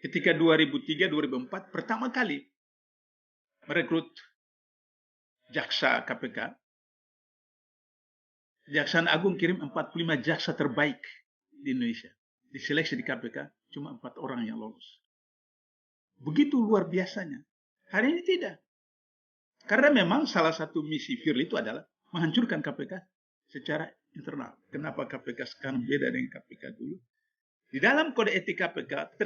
ketika 2003-2004 pertama kali merekrut jaksa KPK, Kejaksaan Agung kirim 45 jaksa terbaik di Indonesia. Diseleksi di KPK, cuma 4 orang yang lolos. Begitu luar biasanya. Hari ini tidak. Karena memang salah satu misi Firly itu adalah menghancurkan KPK secara internal. Kenapa KPK sekarang beda dengan KPK dulu? Di dalam kode etik KPK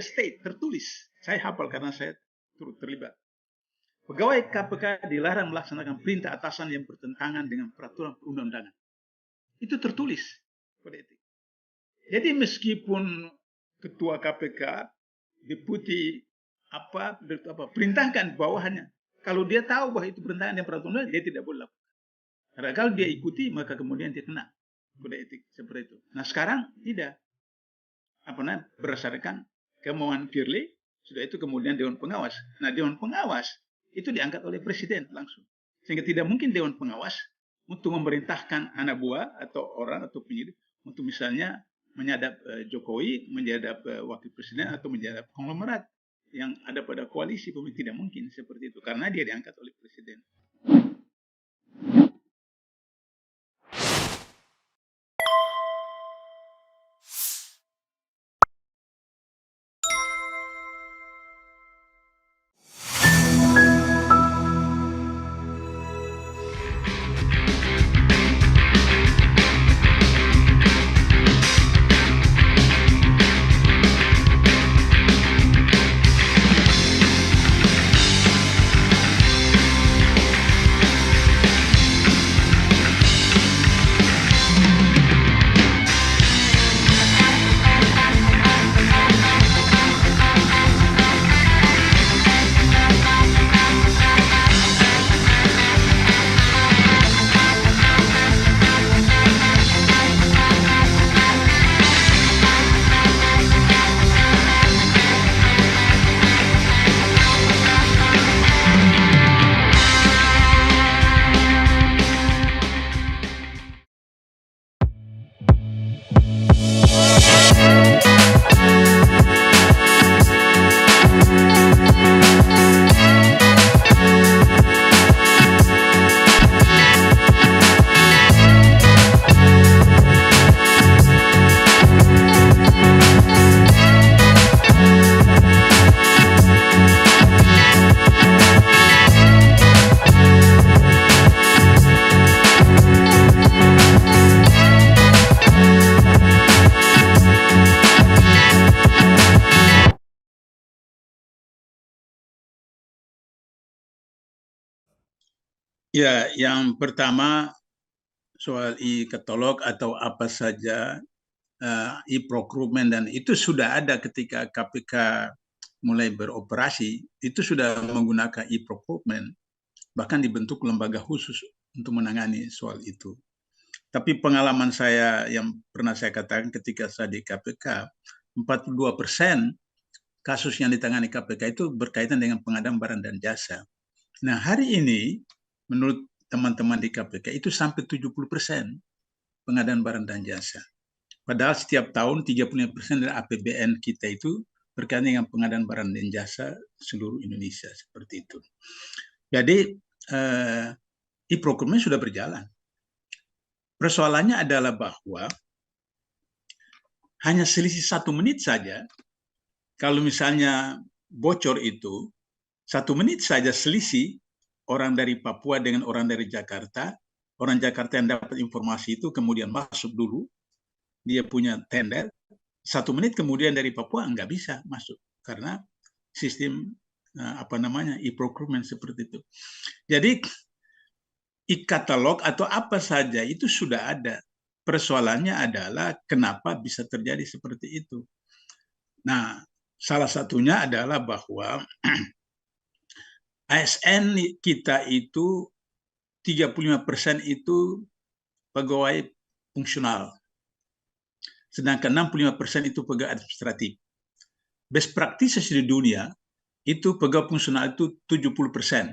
tertulis, saya hafal karena saya turut terlibat. Pegawai KPK dilarang melaksanakan perintah atasan yang bertentangan dengan peraturan perundang-undangan. Itu tertulis kode etik. Jadi meskipun ketua KPK, deputi perintahkan bawahannya, kalau dia tahu bahwa itu bertentangan dengan peraturan, dia tidak boleh lakukan. Karena kalau dia ikuti, maka kemudian dia kena kode etik seperti itu. Nah sekarang tidak. Berdasarkan kemauan Firly, sudah itu kemudian Dewan Pengawas. Nah Dewan Pengawas itu diangkat oleh Presiden langsung. Sehingga tidak mungkin Dewan Pengawas untuk memerintahkan anak buah atau orang atau penyidik untuk misalnya menyadap Jokowi, menyadap wakil presiden atau menyadap konglomerat yang ada pada koalisi pemerintah. Tidak mungkin seperti itu karena dia diangkat oleh presiden. Ya, yang pertama soal e-katalog atau apa saja e-procurement, dan itu sudah ada ketika KPK mulai beroperasi, itu sudah menggunakan e-procurement, bahkan dibentuk lembaga khusus untuk menangani soal itu. Tapi pengalaman saya yang pernah saya katakan ketika saya di KPK, 42% kasus yang ditangani KPK itu berkaitan dengan pengadaan barang dan jasa. Nah, hari ini menurut teman-teman di KPK itu sampai 70% pengadaan barang dan jasa. Padahal setiap tahun 35% dari APBN kita itu berkaitan dengan pengadaan barang dan jasa seluruh Indonesia, seperti itu. Jadi e-procurement sudah berjalan. Persoalannya adalah bahwa hanya selisih 1 menit saja. Kalau misalnya bocor itu 1 menit saja selisih orang dari Papua dengan orang dari Jakarta. Orang Jakarta yang dapat informasi itu kemudian masuk dulu, dia punya tender, 1 menit kemudian dari Papua nggak bisa masuk karena sistem e-procurement seperti itu. Jadi e-katalog atau apa saja itu sudah ada. Persoalannya adalah kenapa bisa terjadi seperti itu. Nah, salah satunya adalah bahwa ASN kita itu 35% itu pegawai fungsional, sedangkan 65% itu pegawai administratif. Best practices di dunia itu pegawai fungsional itu 70%,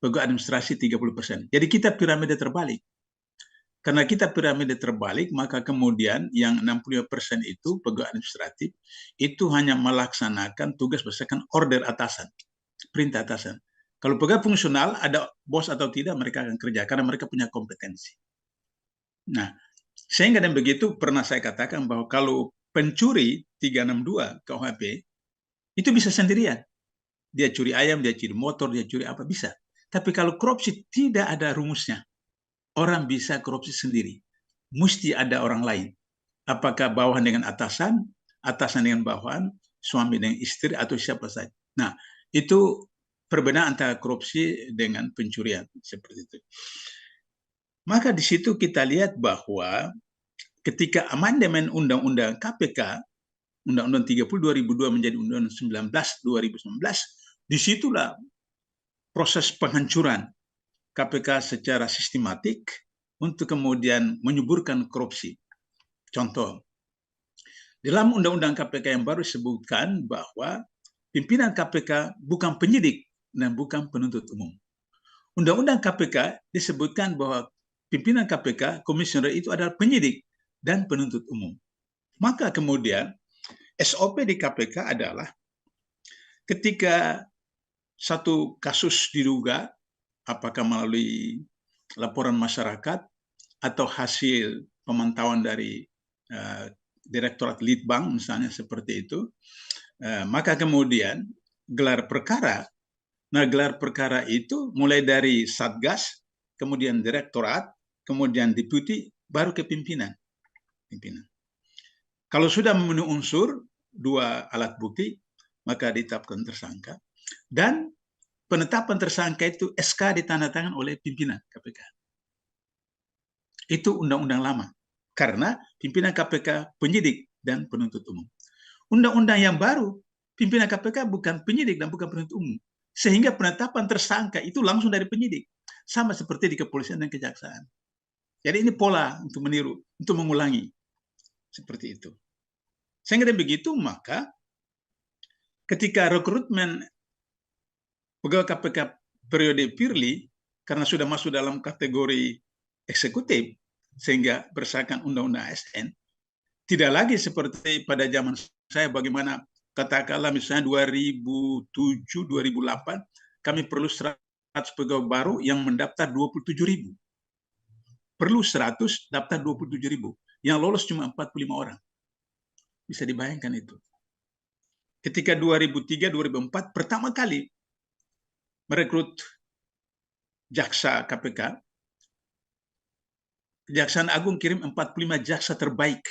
pegawai administrasi 30%. Jadi kita piramida terbalik. Karena kita piramida terbalik, maka kemudian yang 65% itu pegawai administratif itu hanya melaksanakan tugas berdasarkan order atasan, perintah atasan. Kalau pegawai fungsional, ada bos atau tidak, mereka akan kerja karena mereka punya kompetensi. Nah, sehingga dan begitu pernah saya katakan bahwa kalau pencuri 362 KUHP itu bisa sendirian. Dia curi ayam, dia curi motor, dia curi apa, bisa. Tapi kalau korupsi tidak ada rumusnya. Orang bisa korupsi sendiri. Mesti ada orang lain. Apakah bawahan dengan atasan, atasan dengan bawahan, suami dengan istri, atau siapa saja. Nah, itu perbedaan antara korupsi dengan pencurian. Seperti itu. Maka di situ kita lihat bahwa ketika amandemen Undang-Undang KPK, Undang-Undang 30 2002 menjadi Undang-Undang 19 2019, disitulah proses penghancuran KPK secara sistematik untuk kemudian menyuburkan korupsi. Contoh, dalam Undang-Undang KPK yang baru disebutkan bahwa pimpinan KPK bukan penyidik dan bukan penuntut umum. Undang-Undang KPK disebutkan bahwa pimpinan KPK, komisioner itu adalah penyidik dan penuntut umum. Maka kemudian SOP di KPK adalah ketika satu kasus diduga, apakah melalui laporan masyarakat atau hasil pemantauan dari Direktorat Litbang misalnya seperti itu, maka kemudian gelar perkara. Nah, gelar perkara itu mulai dari Satgas, kemudian Direktorat, kemudian Deputi, baru ke pimpinan. Kalau sudah memenuhi unsur 2 alat bukti, maka ditetapkan tersangka. Dan penetapan tersangka itu SK ditandatangan oleh pimpinan KPK. Itu undang-undang lama. Karena pimpinan KPK penyidik dan penuntut umum. Undang-undang yang baru, pimpinan KPK bukan penyidik dan bukan penuntut umum. Sehingga penetapan tersangka itu langsung dari penyidik. Sama seperti di kepolisian dan kejaksaan. Jadi ini pola untuk meniru, untuk mengulangi. Seperti itu. Sehingga dengan begitu, maka ketika rekrutmen pegawai KPK periode Firly, karena sudah masuk dalam kategori eksekutif, sehingga berdasarkan Undang-Undang ASN, tidak lagi seperti pada zaman saya bagaimana katakanlah misalnya 2007-2008 kami perlu 100 pegawai baru yang mendaftar 27.000. Perlu 100 daftar 27.000. Yang lolos cuma 45 orang. Bisa dibayangkan itu. Ketika 2003-2004 pertama kali merekrut jaksa KPK, Kejaksaan Agung kirim 45 jaksa terbaik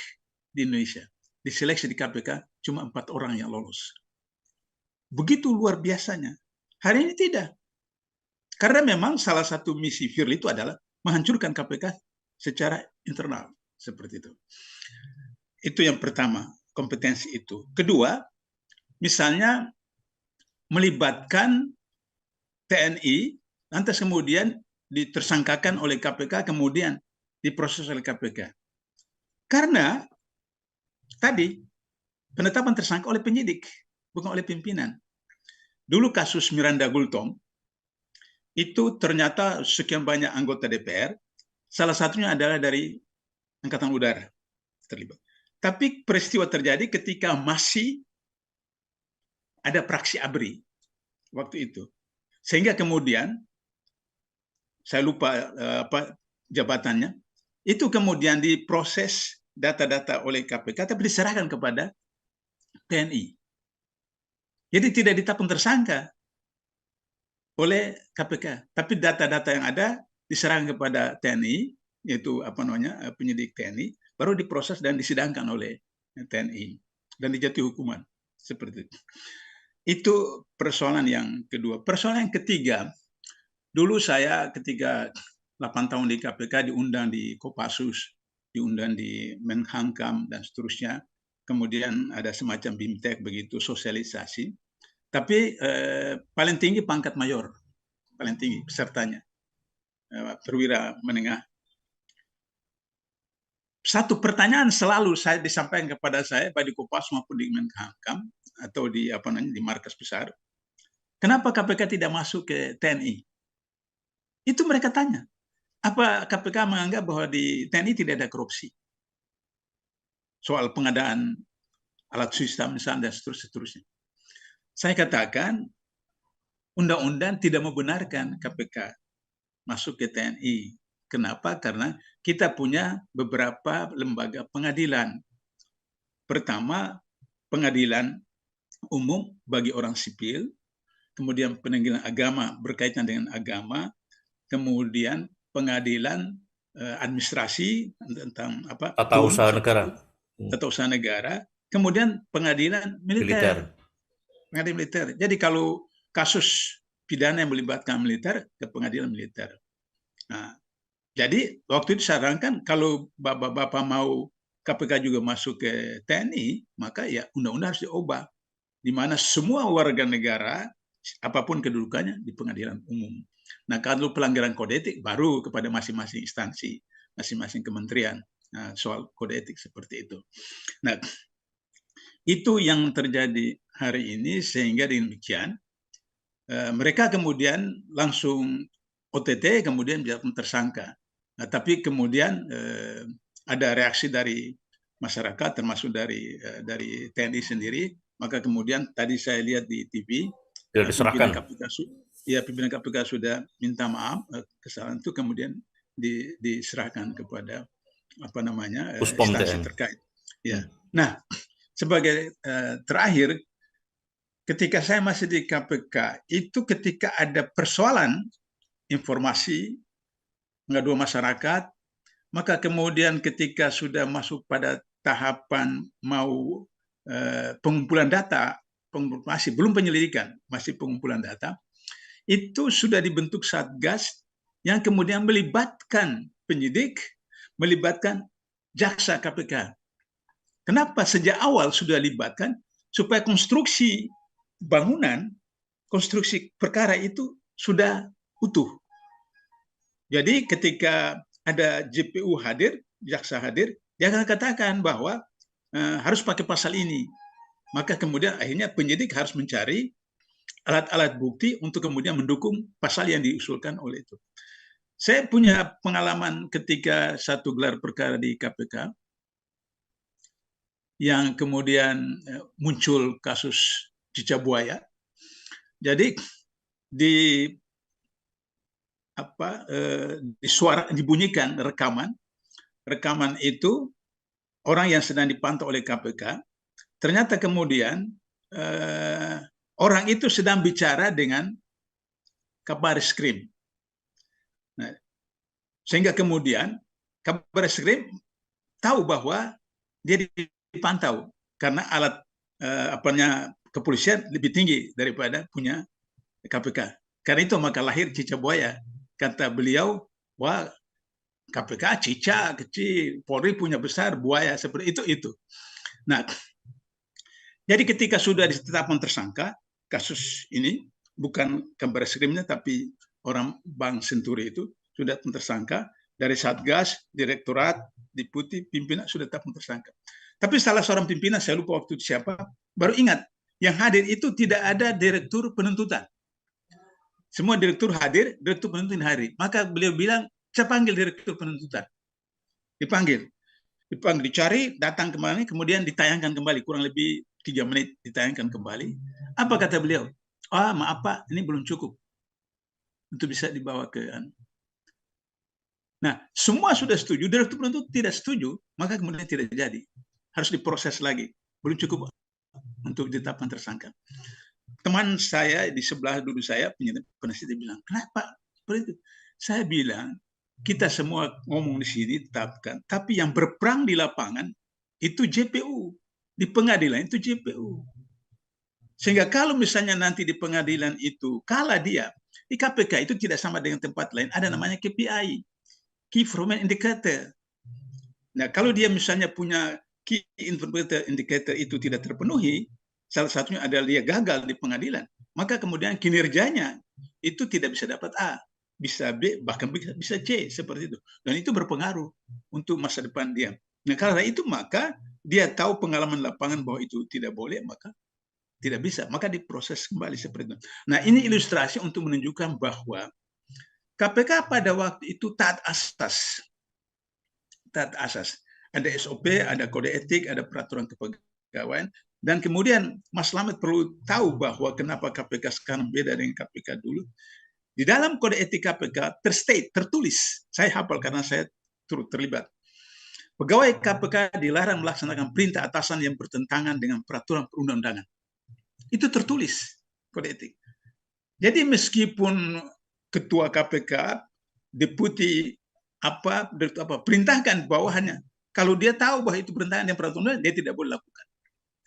di Indonesia. Diseleksi di KPK cuma 4 orang yang lolos. Begitu luar biasanya. Hari ini tidak. Karena memang salah satu misi Firly itu adalah menghancurkan KPK secara internal. Seperti itu. Itu yang pertama, kompetensi itu. Kedua, misalnya melibatkan TNI, lantas kemudian ditersangkakan oleh KPK, kemudian diproses oleh KPK. Karena tadi penetapan tersangka oleh penyidik, bukan oleh pimpinan. Dulu kasus Miranda Gultom, itu ternyata sekian banyak anggota DPR, salah satunya adalah dari Angkatan Udara terlibat. Tapi peristiwa terjadi ketika masih ada praksi ABRI waktu itu. Sehingga kemudian, saya lupa jabatannya, itu kemudian diproses data-data oleh KPK, tapi diserahkan kepada TNI. Jadi tidak ditetapkan tersangka oleh KPK, tapi data-data yang ada diserahkan kepada TNI, yaitu penyidik TNI, baru diproses dan disidangkan oleh TNI dan dijatuhi hukuman seperti itu. Itu persoalan yang kedua. Persoalan yang ketiga, dulu saya ketika 8 tahun di KPK diundang di Kopassus, diundang di Menhankam dan seterusnya. Kemudian ada semacam BIMTEK begitu, sosialisasi. Tapi paling tinggi pangkat mayor, paling tinggi pesertanya, perwira menengah. Satu pertanyaan selalu saya disampaikan kepada saya baik di Kopassus maupun di Menhankam atau di di markas besar, kenapa KPK tidak masuk ke TNI? Itu mereka tanya. Apa KPK menganggap bahwa di TNI tidak ada korupsi? Soal pengadaan alat susah misalnya dan seterusnya. Saya katakan undang-undang tidak membenarkan KPK masuk ke TNI. Kenapa? Karena kita punya beberapa lembaga pengadilan. Pertama, pengadilan umum bagi orang sipil, kemudian pengadilan agama berkaitan dengan agama, kemudian pengadilan administrasi tentang apa Tata PUN, usaha negara. tata usaha negara, kemudian pengadilan militer. Militer. Pengadilan militer. Jadi kalau kasus pidana yang melibatkan militer ke pengadilan militer. Nah, jadi waktu itu sarankan kalau bapak-bapak mau KPK juga masuk ke TNI, maka ya undang-undang harus diubah, di mana semua warga negara apapun kedudukannya di pengadilan umum. Nah, kalau pelanggaran kode etik baru kepada masing-masing instansi, masing-masing kementerian. Nah, soal kode etik seperti itu. Nah, itu yang terjadi hari ini, sehingga demikian mereka kemudian langsung OTT, kemudian dijadikan tersangka. Nah, tapi kemudian ada reaksi dari masyarakat, termasuk dari TNI sendiri. Maka kemudian tadi saya lihat di TV, Tidak pimpinan KPK sudah minta maaf, kesalahan itu kemudian diserahkan kepada apa namanya Puspom instansi TN. terkait. Ya. Nah, sebagai terakhir, ketika saya masih di KPK, itu ketika ada persoalan informasi pengaduan masyarakat, maka kemudian ketika sudah masuk pada tahapan mau pengumpulan data, masih belum penyelidikan, masih pengumpulan data, itu sudah dibentuk Satgas yang kemudian melibatkan penyidik, melibatkan jaksa KPK. Kenapa sejak awal sudah libatkan? Supaya konstruksi bangunan, konstruksi perkara itu sudah utuh. Jadi ketika ada JPU hadir, jaksa hadir, dia akan katakan bahwa harus pakai pasal ini. Maka kemudian akhirnya penyidik harus mencari alat-alat bukti untuk kemudian mendukung pasal yang diusulkan oleh itu. Saya punya pengalaman ketika satu gelar perkara di KPK, yang kemudian muncul kasus cicak buaya. Jadi dibunyikan rekaman itu orang yang sedang dipantau oleh KPK. Ternyata kemudian orang itu sedang bicara dengan Kabareskrim. Nah, sehingga kemudian Kabareskrim tahu bahwa dia dipantau karena alat kepolisian lebih tinggi daripada punya KPK. Karena itu maka lahir cicak buaya. Kata beliau, wah KPK cicak kecil, Polri punya besar, buaya seperti itu. Nah, jadi ketika sudah ditetapkan tersangka kasus ini, bukan Kabareskrimnya tapi orang Bank Senturi itu sudah tersangka, dari Satgas, Direktorat, Deputi, pimpinan sudah tetapkan tersangka. Tapi salah seorang pimpinan, saya lupa waktu itu siapa, baru ingat yang hadir itu tidak ada direktur penuntutan. Semua direktur hadir, direktur penuntutan hadir. Maka beliau bilang, saya panggil direktur penuntutan. Dipanggil, dicari, datang kembali, kemudian ditayangkan kembali, kurang lebih 3 menit ditayangkan kembali. Apa kata beliau? Maaf Pak, ini belum cukup untuk bisa dibawa ke. Nah, semua sudah setuju, direktur penuntut tidak setuju, maka kemudian tidak jadi. Harus diproses lagi, belum cukup untuk ditetapkan tersangka. Teman saya di sebelah dulu saya, penasihat bilang, kenapa seperti itu? Saya bilang, kita semua ngomong di sini tetapkan, tapi yang berperang di lapangan itu JPU, di pengadilan itu JPU. Sehingga kalau misalnya nanti di pengadilan itu kalah dia, di KPK itu tidak sama dengan tempat lain, ada namanya KPI, Key Performance Indicator. Nah, kalau dia misalnya punya Key Performance Indicator itu tidak terpenuhi, salah satunya adalah dia gagal di pengadilan, maka kemudian kinerjanya itu tidak bisa dapat A, bisa B, bahkan bisa C, seperti itu. Dan itu berpengaruh untuk masa depan dia. Nah, karena itu maka dia tahu pengalaman lapangan bahwa itu tidak boleh, maka tidak bisa, maka diproses kembali seperti itu. Nah, ini ilustrasi untuk menunjukkan bahwa KPK pada waktu itu taat asas. Ada SOP, ada kode etik, ada peraturan kepegawaian, dan kemudian Mas Slamet perlu tahu bahwa kenapa KPK sekarang beda dengan KPK dulu. Di dalam kode etik KPK tertulis, saya hafal karena saya turut terlibat. Pegawai KPK dilarang melaksanakan perintah atasan yang bertentangan dengan peraturan perundang-undangan. Itu tertulis kode etik. Jadi meskipun ketua KPK, deputi perintahkan bawahannya, kalau dia tahu bahwa itu perintahkan yang peraturan, dia tidak boleh lakukan.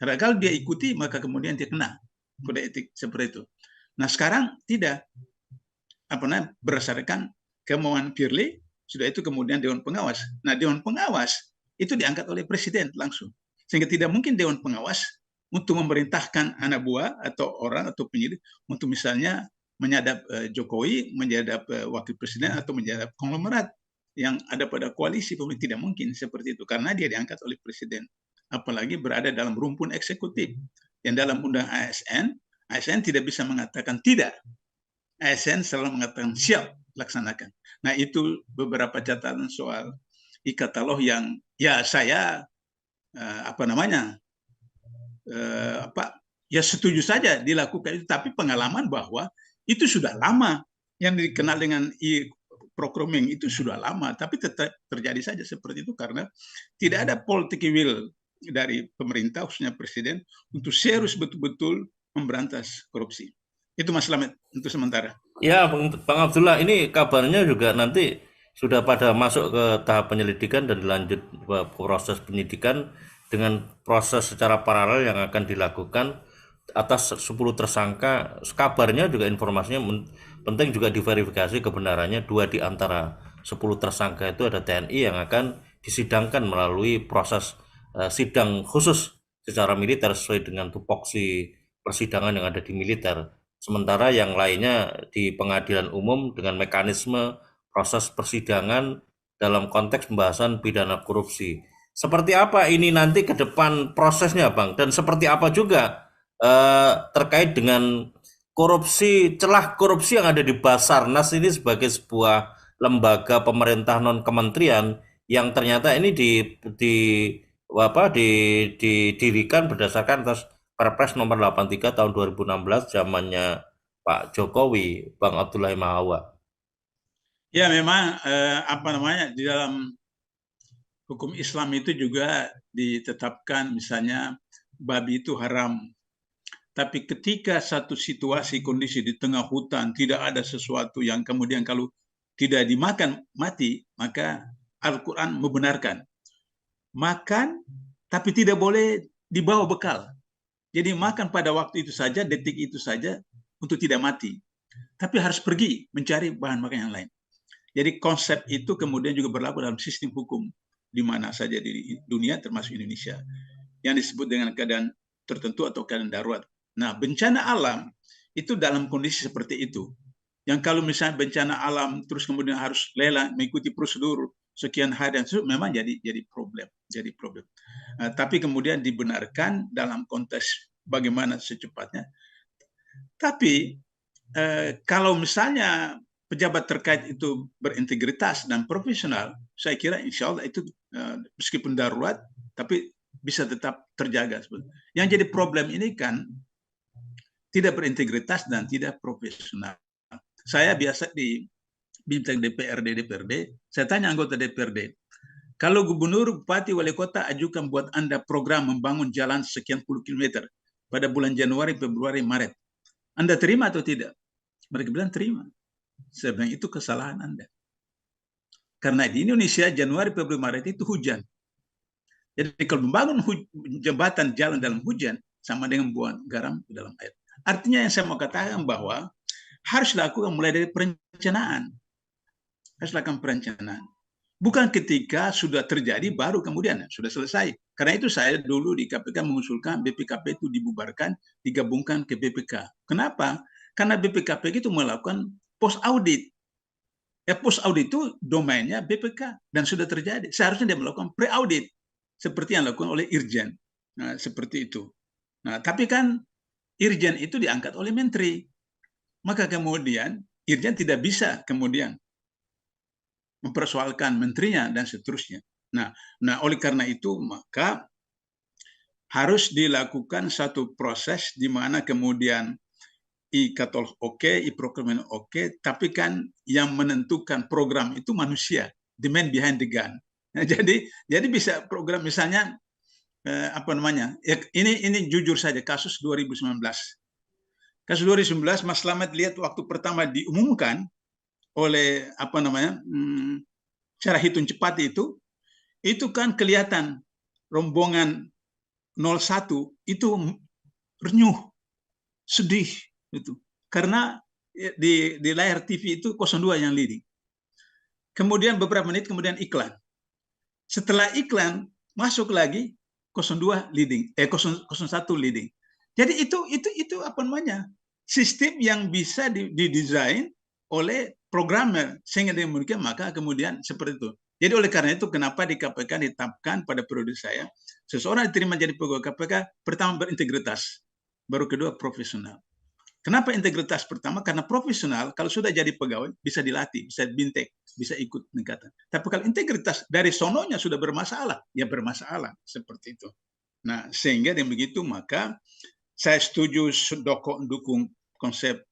Karena kalau dia ikuti, maka kemudian dia kena kode etik seperti itu. Nah sekarang tidak, berdasarkan kemauan Firly, sudah itu kemudian Dewan Pengawas. Nah Dewan Pengawas itu diangkat oleh Presiden langsung. Sehingga tidak mungkin Dewan Pengawas untuk memerintahkan anak buah atau orang atau penyidik untuk misalnya menyadap Jokowi, menyadap Wakil Presiden atau menyadap konglomerat yang ada pada koalisi pemerintah. Tidak mungkin seperti itu karena dia diangkat oleh Presiden. Apalagi berada dalam rumpun eksekutif. Yang dalam undang ASN tidak bisa mengatakan tidak. ASN selalu mengatakan siap laksanakan. Nah itu beberapa catatan soal e-katalog yang ya saya ya setuju saja dilakukan itu, tapi pengalaman bahwa itu sudah lama yang dikenal dengan e-procurement itu sudah lama, tapi tetap terjadi saja seperti itu karena tidak ada political will dari pemerintah khususnya Presiden untuk serius betul-betul memberantas korupsi. Itu Mas Slamet untuk sementara. Ya, Bang Abdullah, ini kabarnya juga nanti sudah pada masuk ke tahap penyelidikan dan dilanjut ke proses penyidikan dengan proses secara paralel yang akan dilakukan atas 10 tersangka. Kabarnya juga informasinya penting juga diverifikasi kebenarannya. 2 di antara 10 tersangka itu ada TNI yang akan disidangkan melalui proses sidang khusus secara militer sesuai dengan tupoksi persidangan yang ada di militer. Sementara yang lainnya di pengadilan umum dengan mekanisme proses persidangan dalam konteks pembahasan pidana korupsi. Seperti apa ini nanti ke depan prosesnya, Bang? Dan seperti apa juga terkait dengan korupsi, celah korupsi yang ada di Basarnas ini sebagai sebuah lembaga pemerintah non kementerian yang ternyata ini didirikan berdasarkan atas Perpres nomor 83 tahun 2016 zamannya Pak Jokowi, Bang Abdullah Mahawa. Ya memang di dalam hukum Islam itu juga ditetapkan misalnya babi itu haram. Tapi ketika satu situasi kondisi di tengah hutan tidak ada sesuatu yang kemudian kalau tidak dimakan mati, maka Al-Quran membenarkan. Makan tapi tidak boleh dibawa bekal. Jadi makan pada waktu itu saja, detik itu saja untuk tidak mati. Tapi harus pergi mencari bahan makan yang lain. Jadi konsep itu kemudian juga berlaku dalam sistem hukum di mana saja di dunia termasuk Indonesia yang disebut dengan keadaan tertentu atau keadaan darurat. Nah, bencana alam itu dalam kondisi seperti itu. Yang kalau misalnya bencana alam terus kemudian harus lelang mengikuti prosedur sekian hari dan itu memang jadi problem. Tapi kemudian dibenarkan dalam konteks bagaimana secepatnya. Tapi kalau misalnya pejabat terkait itu berintegritas dan profesional, saya kira insya Allah itu meskipun darurat, tapi bisa tetap terjaga. Yang jadi problem ini kan tidak berintegritas dan tidak profesional. Saya biasa di bintang DPRD, saya tanya anggota DPRD, kalau gubernur, bupati, wali kota ajukan buat Anda program membangun jalan sekian puluh kilometer pada bulan Januari, Februari, Maret, Anda terima atau tidak? Mereka bilang terima. Saya bilang itu kesalahan Anda. Karena di Indonesia Januari, Februari, Maret itu hujan. Jadi kalau membangun jembatan jalan dalam hujan sama dengan buang garam di dalam air. Artinya yang saya mau katakan bahwa harus dilakukan mulai dari perencanaan. Harus dilakukan perencanaan. Bukan ketika sudah terjadi baru kemudian sudah selesai. Karena itu saya dulu di KPK mengusulkan BPKP itu dibubarkan, digabungkan ke BPK. Kenapa? Karena BPKP itu melakukan post audit. Post audit itu domainnya BPK dan sudah terjadi. Seharusnya dia melakukan pre audit seperti yang dilakukan oleh Irjen. Nah, seperti itu. Nah, tapi kan Irjen itu diangkat oleh Menteri. Maka kemudian Irjen tidak bisa kemudian mempersoalkan menterinya dan seterusnya. Nah, oleh karena itu maka harus dilakukan satu proses di mana kemudian e-katalog oke, e-procurement oke, tapi kan yang menentukan program itu manusia, the man behind the gun. Nah, jadi bisa program misalnya apa namanya? Ya, ini jujur saja kasus 2019. Kasus 2019 Mas Slamet lihat waktu pertama diumumkan oleh apa namanya? Cara hitung cepat itu kan kelihatan rombongan 01 itu renyuh, sedih itu. Karena di layar TV itu 02 yang leading. Kemudian beberapa menit kemudian iklan. Setelah iklan masuk lagi 02 leading, 01 leading. Jadi itu apa namanya? Sistem yang bisa didesain oleh programmer sehingga demikian maka kemudian seperti itu. Jadi oleh karena itu kenapa di KPK ditetapkan pada periode saya seseorang diterima jadi pegawai KPK pertama berintegritas, baru kedua profesional. Kenapa integritas pertama? Karena profesional kalau sudah jadi pegawai bisa dilatih, bisa bintek, bisa ikut peningkatan. Tapi kalau integritas dari sononya sudah bermasalah, ya bermasalah seperti itu. Nah, sehingga dengan begitu maka saya setuju dukung konsep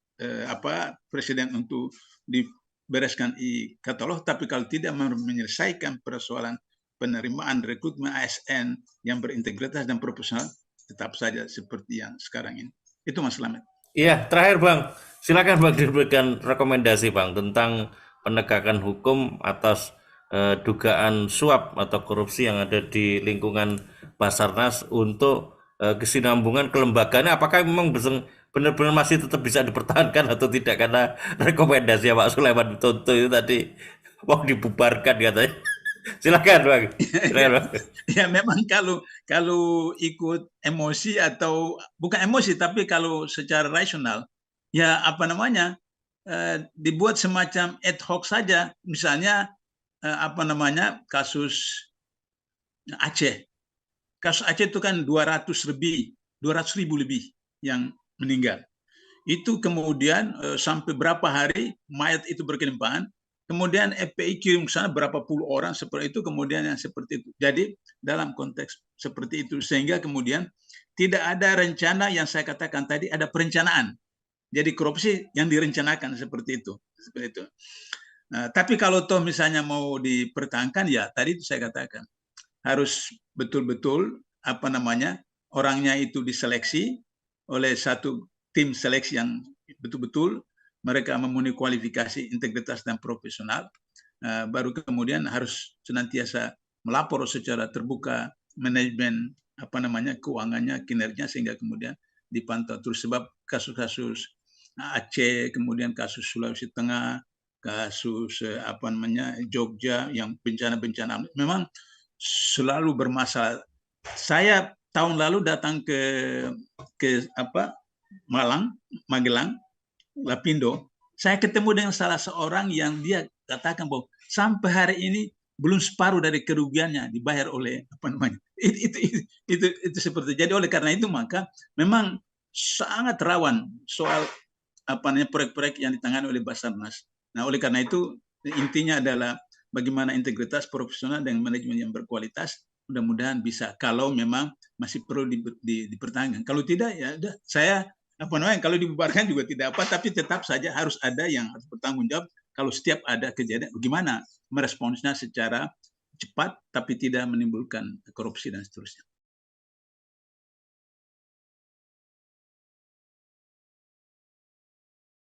Presiden untuk dibereskan e-katalog, tapi kalau tidak menyelesaikan persoalan penerimaan rekrutmen ASN yang berintegritas dan profesional, tetap saja seperti yang sekarang ini. Itu Mas Slamet. Iya, terakhir Bang, silakan Bang diberikan rekomendasi Bang tentang penegakan hukum atas dugaan suap atau korupsi yang ada di lingkungan Basarnas untuk kesinambungan kelembagaannya. Apakah memang benar-benar masih tetap bisa dipertahankan atau tidak? Karena rekomendasi Pak Sulaiman Tonto itu tadi mau dibubarkan katanya. Silakan Bang. Silakan Bang. Ya memang kalau ikut emosi atau bukan emosi tapi kalau secara rasional ya apa namanya dibuat semacam ad hoc saja, misalnya apa namanya kasus Aceh. Kasus Aceh itu kan 200.000 lebih yang meninggal. Itu kemudian sampai berapa hari mayat itu berkelimpahan, kemudian FPI kirim ke sana berapa puluh orang seperti itu, kemudian yang seperti itu. Jadi dalam konteks seperti itu, sehingga kemudian tidak ada rencana yang saya katakan tadi, ada perencanaan. Jadi korupsi yang direncanakan seperti itu. Seperti itu. Nah, tapi kalau toh misalnya mau dipertahankan, ya tadi itu saya katakan harus betul-betul apa namanya orangnya itu diseleksi oleh satu tim seleksi yang betul-betul mereka memenuhi kualifikasi integritas dan profesional, baru kemudian harus senantiasa melapor secara terbuka manajemen apa namanya keuangannya, kinerjanya, sehingga kemudian dipantau terus. Sebab kasus-kasus Aceh, kemudian kasus Sulawesi Tengah, kasus apa namanya Jogja yang bencana-bencana memang selalu bermasalah. Saya tahun lalu datang ke Magelang, Lapindo. Saya ketemu dengan salah seorang yang dia katakan bahwa sampai hari ini belum separuh dari kerugiannya dibayar oleh apa namanya. Itu seperti. Jadi oleh karena itu maka memang sangat rawan soal apa namanya proyek-proyek yang ditangani oleh Basarnas. Nah, oleh karena itu intinya adalah bagaimana integritas profesional dan manajemen yang berkualitas, mudah-mudahan bisa, kalau memang masih perlu dipertahankan. Kalau tidak ya udah, saya apa namanya kalau dibubarkan juga tidak apa, tapi tetap saja harus ada yang harus bertanggung jawab kalau setiap ada kejadian, bagaimana meresponsnya secara cepat tapi tidak menimbulkan korupsi dan seterusnya.